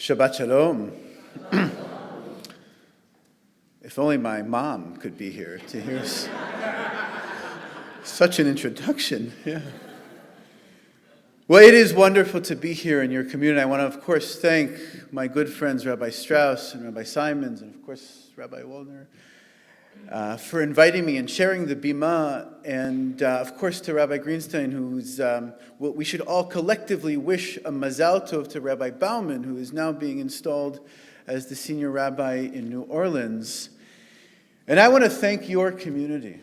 Shabbat Shalom. If only my mom could be here to hear such an introduction. Yeah. Well, it is wonderful to be here in your community. I want to, of course, thank my good friends, Rabbi Strauss and Rabbi Simons, and of course, Rabbi Wallner, for inviting me and sharing the Bima, and of course to Rabbi Greenstein, who's, we should all collectively wish a Mazal Tov to Rabbi Bauman, who is now being installed as the senior rabbi in New Orleans. And I want to thank your community.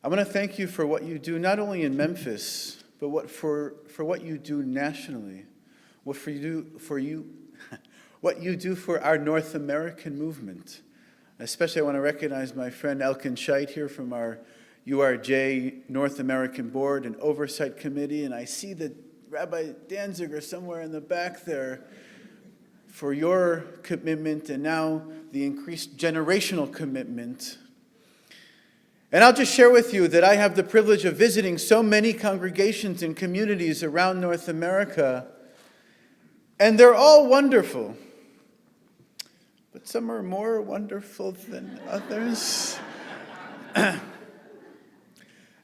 I want to thank you for what you do, not only in Memphis, but for what you do nationally, what you do for our North American movement. Especially I want to recognize my friend Elkin Scheit here from our URJ North American Board and Oversight Committee, and I see that Rabbi Danziger somewhere in the back there for your commitment and now the increased generational commitment. And I'll just share with you that I have the privilege of visiting so many congregations and communities around North America, and they're all wonderful. But some are more wonderful than others. And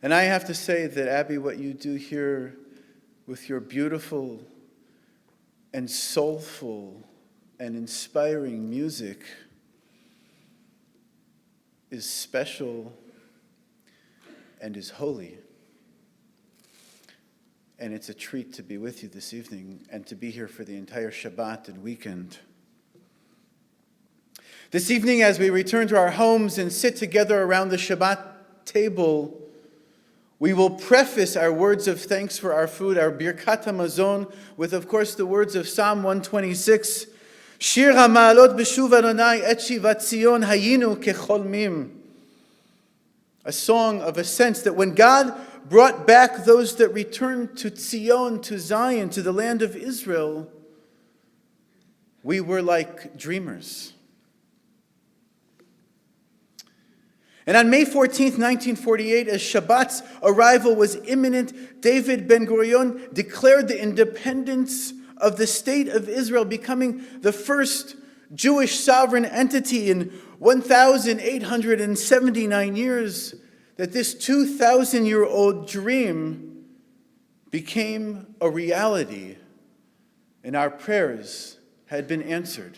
I have to say that, Abby, what you do here with your beautiful and soulful and inspiring music is special and is holy. And it's a treat to be with you this evening and to be here for the entire Shabbat and weekend. This evening, as we return to our homes and sit together around the Shabbat table, we will preface our words of thanks for our food, our Birkat HaMazon, with, of course, the words of Psalm 126, Shir HaMa'alot B'shuv Adonai et Shivat Zion hayinu kecholmim. A song of ascents that when God brought back those that returned to Zion, to Zion, to the land of Israel, we were like dreamers. And on May 14th, 1948, as Shabbat's arrival was imminent, David Ben-Gurion declared the independence of the state of Israel, becoming the first Jewish sovereign entity in 1,879 years, that this 2,000-year-old dream became a reality, and our prayers had been answered.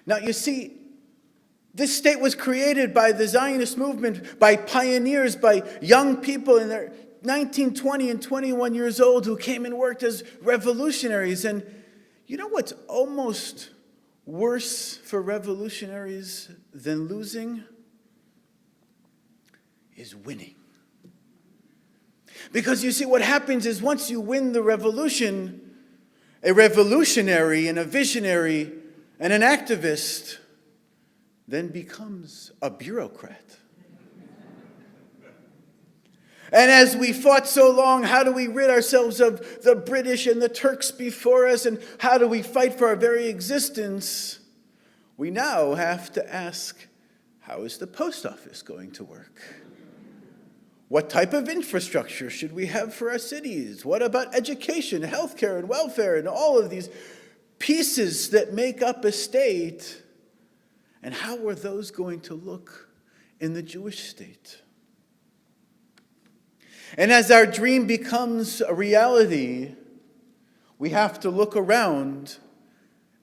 Now, you see, this state was created by the Zionist movement, by pioneers, by young people in their 19, 20, and 21 years old who came and worked as revolutionaries. And you know what's almost worse for revolutionaries than losing? Is winning. Because you see, what happens is once you win the revolution, a revolutionary and a visionary and an activist then becomes a bureaucrat. And as we fought so long, how do we rid ourselves of the British and the Turks before us, and how do we fight for our very existence? We now have to ask, how is the post office going to work? What type of infrastructure should we have for our cities? What about education, healthcare, and welfare, and all of these pieces that make up a state? And how are those going to look in the Jewish state? And as our dream becomes a reality, we have to look around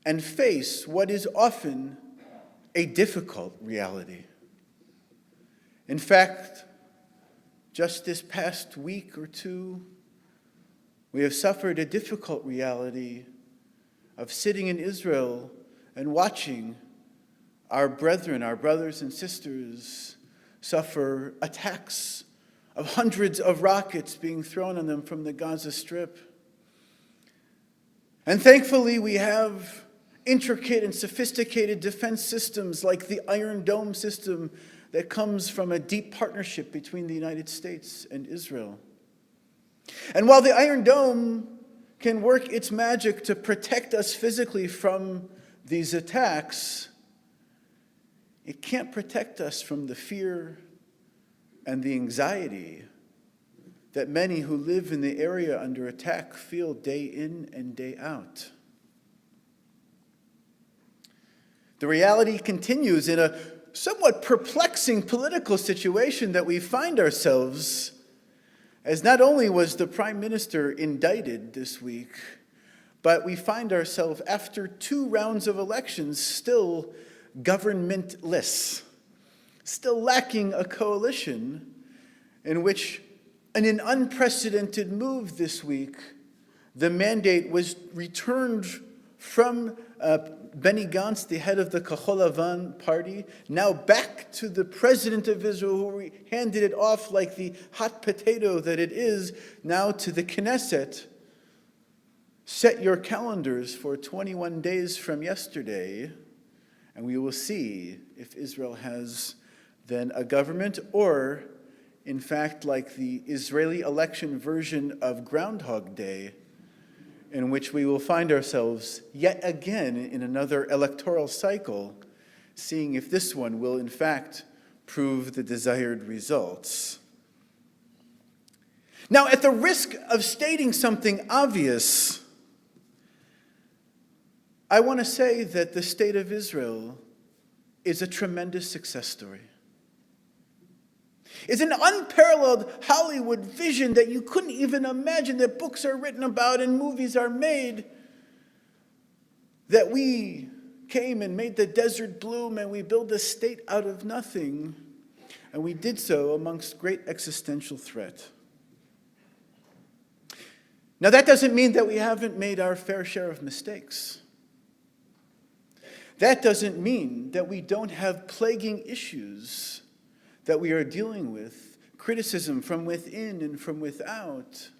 and face what is often a difficult reality. In fact, just this past week or two, we have suffered a difficult reality of sitting in Israel and watching our brethren, our brothers and sisters, suffer attacks of hundreds of rockets being thrown on them from the Gaza Strip. And thankfully, we have intricate and sophisticated defense systems like the Iron Dome system that comes from a deep partnership between the United States and Israel. And while the Iron Dome can work its magic to protect us physically from these attacks, it can't protect us from the fear and the anxiety that many who live in the area under attack feel day in and day out. The reality continues in a somewhat perplexing political situation that we find ourselves, as not only was the Prime Minister indicted this week, but we find ourselves, after 2 rounds of elections, still governmentless, still lacking a coalition in which, in an unprecedented move this week, the mandate was returned from Benny Gantz, the head of the Kahol Lavan party, now back to the president of Israel, who handed it off like the hot potato that it is, now to the Knesset. Set your calendars for 21 days from yesterday, and we will see if Israel has then a government, or, in fact, like the Israeli election version of Groundhog Day, in which we will find ourselves yet again in another electoral cycle, seeing if this one will in fact prove the desired results. Now, at the risk of stating something obvious, I want to say that the state of Israel is a tremendous success story. It's an unparalleled Hollywood vision that you couldn't even imagine, that books are written about and movies are made, that we came and made the desert bloom and we built a state out of nothing, and we did so amongst great existential threat. Now, that doesn't mean that we haven't made our fair share of mistakes. That doesn't mean that we don't have plaguing issues that we are dealing with, criticism from within and from without,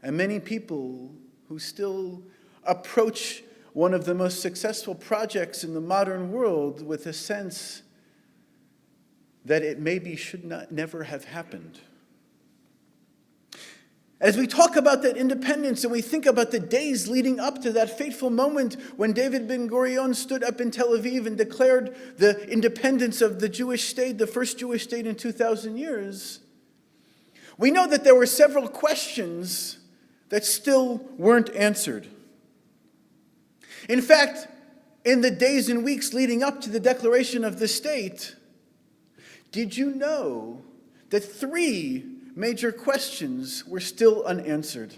and many people who still approach one of the most successful projects in the modern world with a sense that it maybe never have happened. As we talk about that independence and we think about the days leading up to that fateful moment when David Ben-Gurion stood up in Tel Aviv and declared the independence of the Jewish state, the first Jewish state in 2,000 years, we know that there were several questions that still weren't answered. In fact, in the days and weeks leading up to the declaration of the state, did you know that 3 major questions were still unanswered?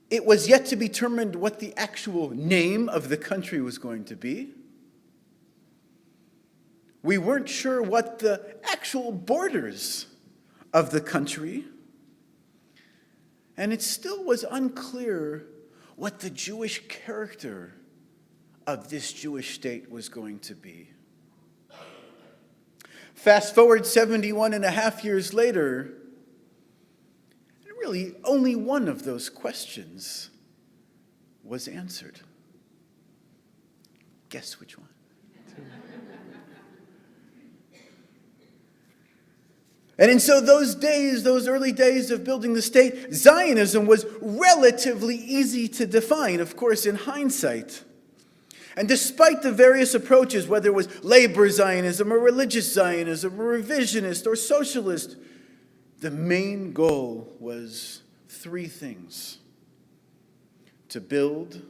It was yet to be determined what the actual name of the country was going to be. We weren't sure what the actual borders of the country, and it still was unclear what the Jewish character of this Jewish state was going to be. Fast forward 71 and a half years later, and really only one of those questions was answered. Guess which one? And so those days, those early days of building the state, Zionism was relatively easy to define, of course, in hindsight. And despite the various approaches, whether it was labor Zionism or religious Zionism or revisionist or socialist, the main goal was 3 things: to build,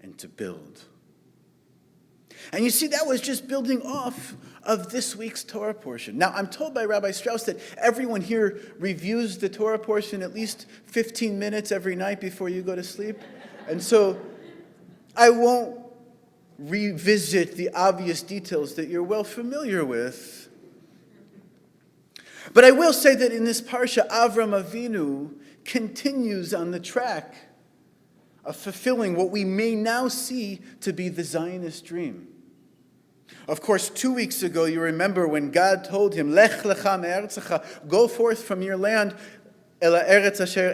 and to build. And you see, that was just building off of this week's Torah portion. Now, I'm told by Rabbi Strauss that everyone here reviews the Torah portion at least 15 minutes every night before you go to sleep. And so I won't revisit the obvious details that you're well familiar with. But I will say that in this parsha, Avram Avinu continues on the track of fulfilling what we may now see to be the Zionist dream. Of course, 2 weeks ago, you remember when God told him, Lech lecha me'eretzecha, go forth from your land, el haaretz asher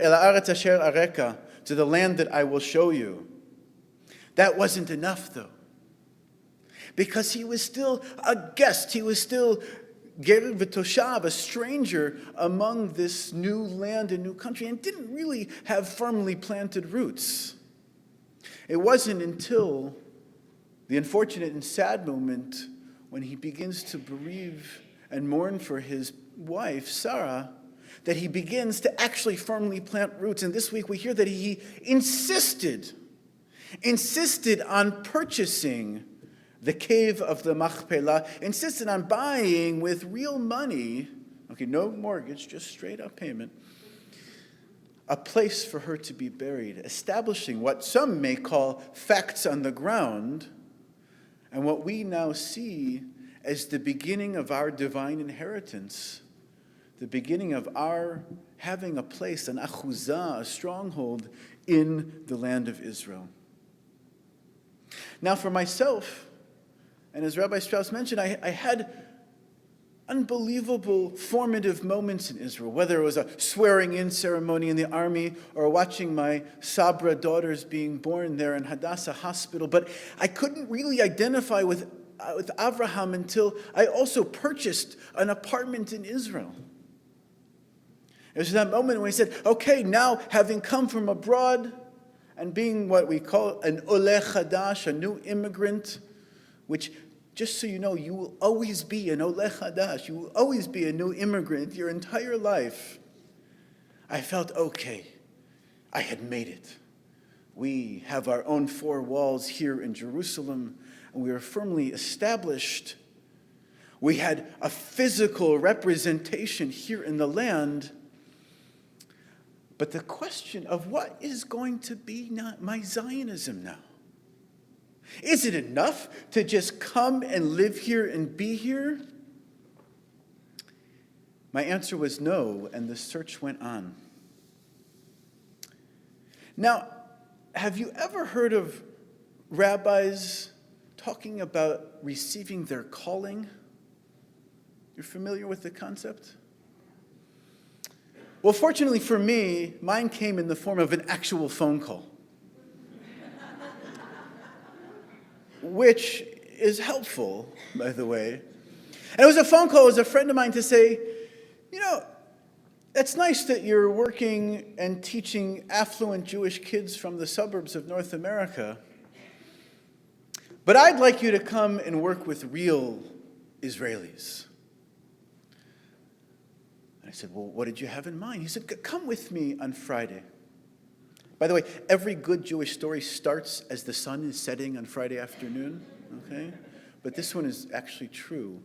areka, to the land that I will show you. That wasn't enough, though, because he was still a guest. He was still ger v'toshav, a stranger among this new land and new country, and didn't really have firmly planted roots. It wasn't until the unfortunate and sad moment when he begins to bereave and mourn for his wife, Sarah, that he begins to actually firmly plant roots. And this week we hear that he insisted on purchasing the cave of the Machpelah, insisted on buying with real money, okay, no mortgage, just straight up payment, a place for her to be buried, establishing what some may call facts on the ground, and what we now see as the beginning of our divine inheritance, the beginning of our having a place, an achuzah, a stronghold in the land of Israel. Now for myself, and as Rabbi Strauss mentioned, I had unbelievable formative moments in Israel, whether it was a swearing-in ceremony in the army or watching my Sabra daughters being born there in Hadassah Hospital. But I couldn't really identify with Avraham until I also purchased an apartment in Israel. It was that moment when he said, okay, now having come from abroad and being what we call an oleh chadash, a new immigrant, which, just so you know, you will always be an oleh chadash. You will always be a new immigrant your entire life. I felt, okay, I had made it. We have our own four walls here in Jerusalem, and we are firmly established. We had a physical representation here in the land. But the question of what is going to be my Zionism now? Is it enough to just come and live here and be here? My answer was no, and the search went on. Now, have you ever heard of rabbis talking about receiving their calling? You're familiar with the concept? Well, fortunately for me, mine came in the form of an actual phone call, which is helpful, by the way. And it was a phone call as a friend of mine to say, you know, it's nice that you're working and teaching affluent Jewish kids from the suburbs of North America, but I'd like you to come and work with real Israelis. I said, well, what did you have in mind? He said, come with me on Friday. By the way, every good Jewish story starts as the sun is setting on Friday afternoon, okay? But this one is actually true.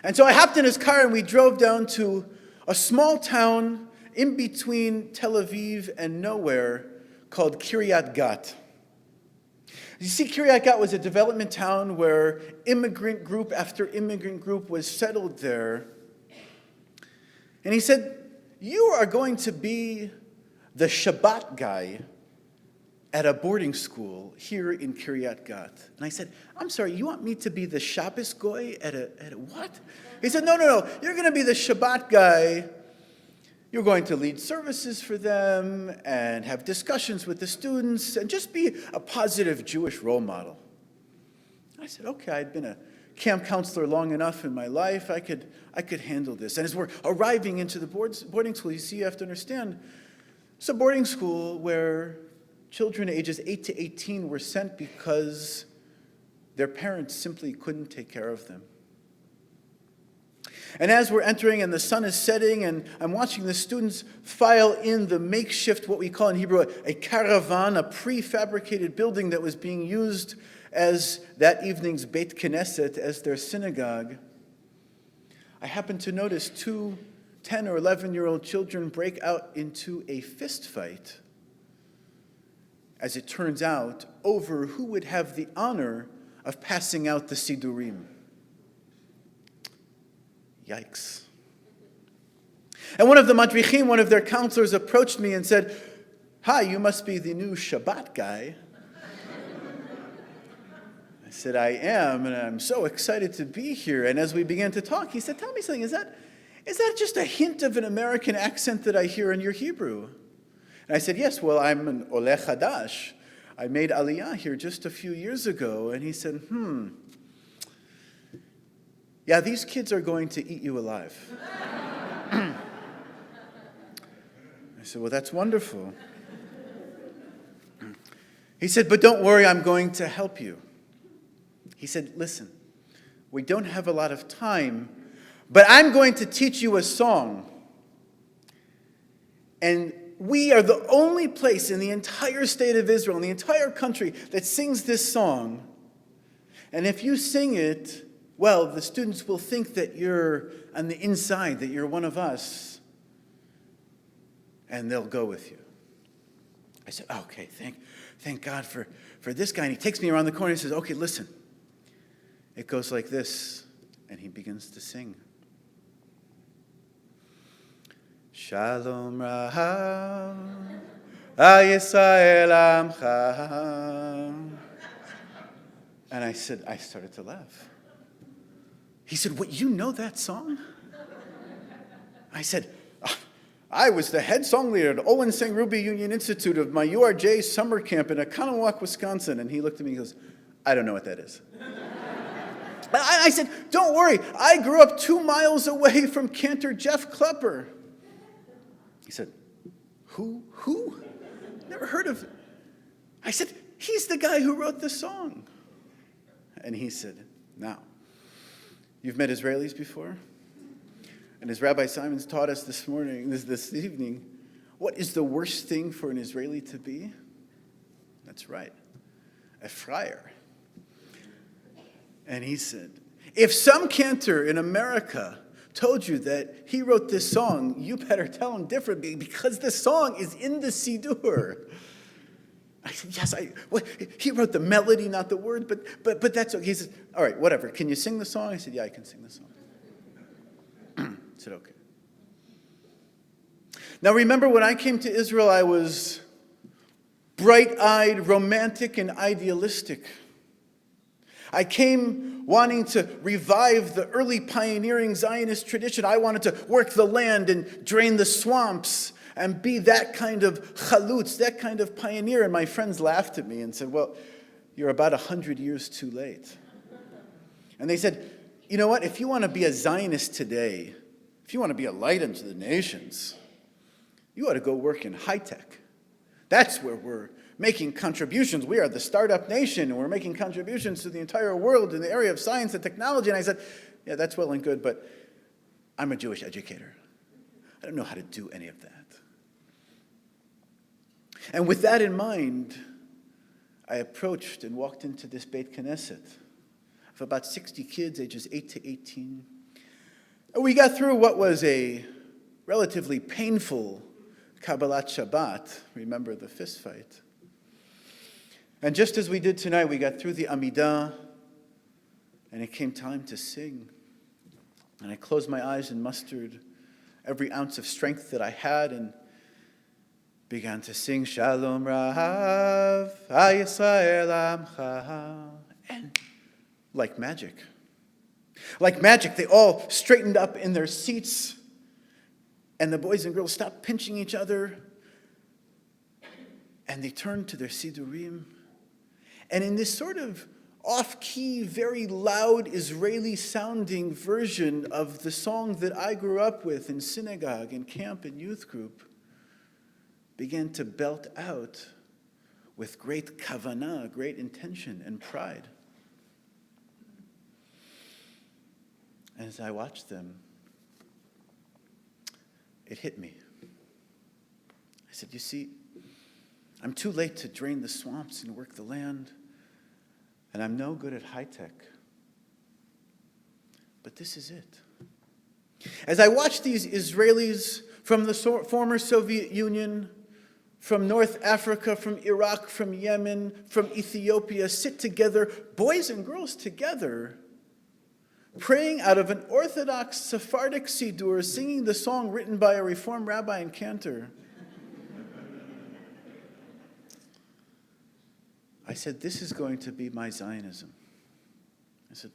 And so I hopped in his car and we drove down to a small town in between Tel Aviv and nowhere called Kiryat Gat. You see, Kiryat Gat was a development town where immigrant group after immigrant group was settled there. And he said, you are going to be the Shabbat guy at a boarding school here in Kiryat Gat. And I said, I'm sorry, you want me to be the Shabbos goy at a what? He said, no, you're going to be the Shabbat guy. You're going to lead services for them and have discussions with the students and just be a positive Jewish role model. I said, okay, I'd been a camp counselor long enough in my life, I could handle this. And as we're arriving into the boarding school, you have to understand, it's a boarding school where children ages 8 to 18 were sent because their parents simply couldn't take care of them. And as we're entering and the sun is setting and I'm watching the students file in the makeshift, what we call in Hebrew, a caravan, a prefabricated building that was being used as that evening's Beit Knesset, as their synagogue, I happened to notice 2 10 or 11-year-old children break out into a fist fight, as it turns out, over who would have the honor of passing out the Sidurim. Yikes. And one of the madrichim, one of their counselors, approached me and said, hi, you must be the new Shabbat guy. I said, I am, and I'm so excited to be here. And as we began to talk, he said, tell me something, is that just a hint of an American accent that I hear in your Hebrew? And I said, yes, well, I'm an oleh chadash. I made aliyah here just a few years ago. And he said, yeah, these kids are going to eat you alive. I said, well, that's wonderful. He said, but don't worry, I'm going to help you. He said, listen, we don't have a lot of time, But I'm going to teach you a song. And we are the only place in the entire state of Israel, in the entire country, that sings this song. And if you sing it, well, the students will think that you're on the inside, that you're one of us. And they'll go with you. I said, okay, thank God for this guy. And he takes me around the corner and says, okay, listen. It goes like this. And he begins to sing. Shalom Rahav, Yisrael Amcha. And I started to laugh. He said, what, you know that song? I said, I was the head song leader at Owen St. Ruby Union Institute of my URJ summer camp in Oconomowoc, Wisconsin. And he looked at me and goes, I don't know what that is. I said, don't worry. I grew up 2 miles away from Cantor Jeff Klepper. He said, who? Never heard of him. I said, he's the guy who wrote the song. And he said, now, you've met Israelis before? And as Rabbi Simons taught us this evening, what is the worst thing for an Israeli to be? That's right, a friar. And he said, if some cantor in America told you that he wrote this song, you better tell him differently because the song is in the Siddur. I said, yes, he wrote the melody, not the word, but that's okay. He said, all right, whatever. Can you sing the song? I said, yeah, I can sing the song. I said, okay. Now remember, when I came to Israel, I was bright-eyed, romantic, and idealistic. I came wanting to revive the early pioneering Zionist tradition. I wanted to work the land and drain the swamps and be that kind of chalutz, that kind of pioneer. And my friends laughed at me and said, well, you're about 100 years too late. And they said, you know what? If you want to be a Zionist today, if you want to be a light unto the nations, you ought to go work in high tech. That's where we're making contributions. We are the startup nation, and we're making contributions to the entire world in the area of science and technology. And I said, yeah, that's well and good, but I'm a Jewish educator. I don't know how to do any of that. And with that in mind, I approached and walked into this Beit Knesset of about 60 kids, ages 8 to 18. And we got through what was a relatively painful Kabbalat Shabbat. Remember the fist fight. And just as we did tonight, we got through the Amidah, and it came time to sing. And I closed my eyes and mustered every ounce of strength that I had and began to sing Shalom Rahav, Yisrael Amcha. And like magic, they all straightened up in their seats, and the boys and girls stopped pinching each other, and they turned to their Sidurim. And in this sort of off-key, very loud, Israeli-sounding version of the song that I grew up with in synagogue, in camp, and youth group, began to belt out with great kavanah, great intention and pride. And as I watched them, it hit me. I said, you see, I'm too late to drain the swamps and work the land, and I'm no good at high tech. But this is it. As I watched these Israelis from the former Soviet Union, from North Africa, from Iraq, from Yemen, from Ethiopia, sit together, boys and girls together, praying out of an Orthodox Sephardic Siddur, singing the song written by a Reform rabbi in Cantor. I said, this is going to be my Zionism. I said,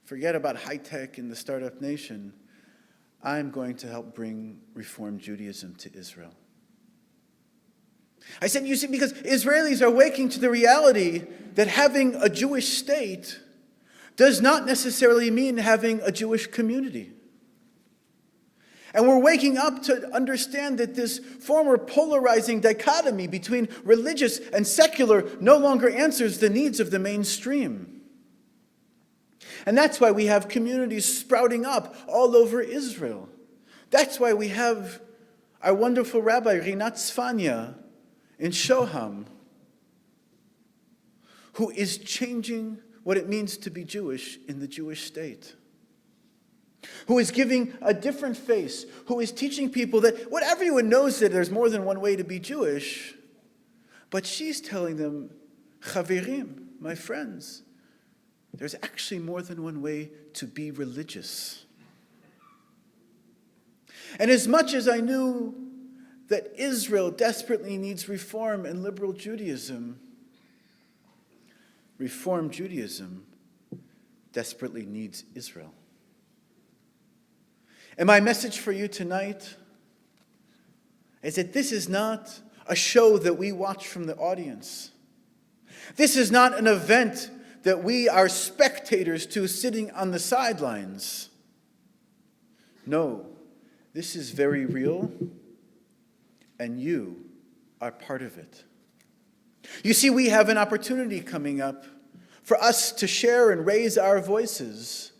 forget about high tech and the startup nation. I'm going to help bring Reform Judaism to Israel. I said, you see, because Israelis are waking to the reality that having a Jewish state does not necessarily mean having a Jewish community. And we're waking up to understand that this former polarizing dichotomy between religious and secular no longer answers the needs of the mainstream. And that's why we have communities sprouting up all over Israel. That's why we have our wonderful Rabbi Rinat Sfanya in Shoham, who is changing what it means to be Jewish in the Jewish state, who is giving a different face, who is teaching people that everyone knows that there's more than one way to be Jewish, but she's telling them, Chaverim, my friends, there's actually more than one way to be religious. And as much as I knew that Israel desperately needs reform and liberal Judaism, Reform Judaism desperately needs Israel. And my message for you tonight is that this is not a show that we watch from the audience. This is not an event that we are spectators to sitting on the sidelines. No, this is very real, and you are part of it. You see, we have an opportunity coming up for us to share and raise our voices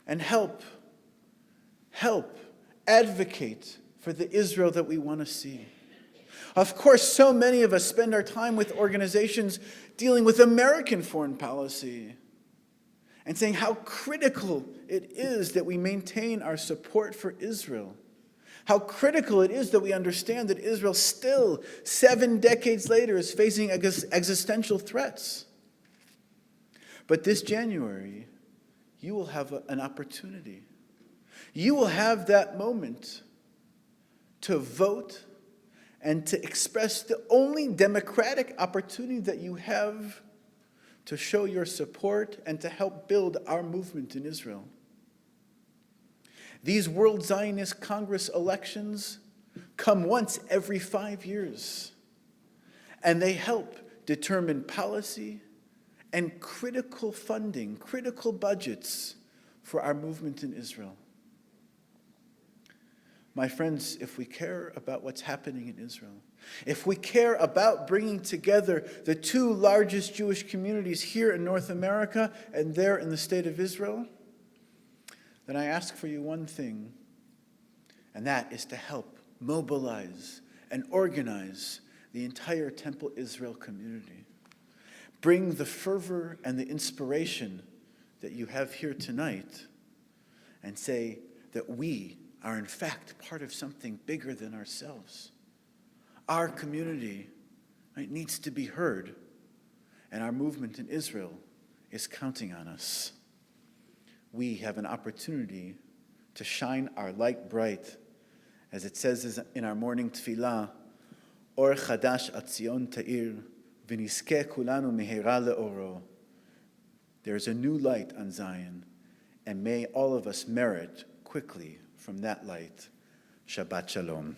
and help advocate for the Israel that we want to see. Of course, so many of us spend our time with organizations dealing with American foreign policy and saying how critical it is that we maintain our support for Israel. How critical it is that we understand that Israel still, 7 decades later, is facing existential threats. But this January, you will have an opportunity. You will have that moment to vote and to express the only democratic opportunity that you have to show your support and to help build our movement in Israel. These World Zionist Congress elections come once every 5 years, and they help determine policy and critical funding, critical budgets for our movement in Israel. My friends, if we care about what's happening in Israel, if we care about bringing together the 2 largest Jewish communities here in North America and there in the state of Israel, then I ask for you one thing, and that is to help mobilize and organize the entire Temple Israel community. Bring the fervor and the inspiration that you have here tonight and say that we are in fact part of something bigger than ourselves. Our community needs to be heard, and our movement in Israel is counting on us. We have an opportunity to shine our light bright, as it says in our morning tefillah, Or chadash at Zion ta'ir, v'nizkeh kulanu mehera le'oro. There is a new light on Zion, and may all of us merit quickly from that light. Shabbat Shalom.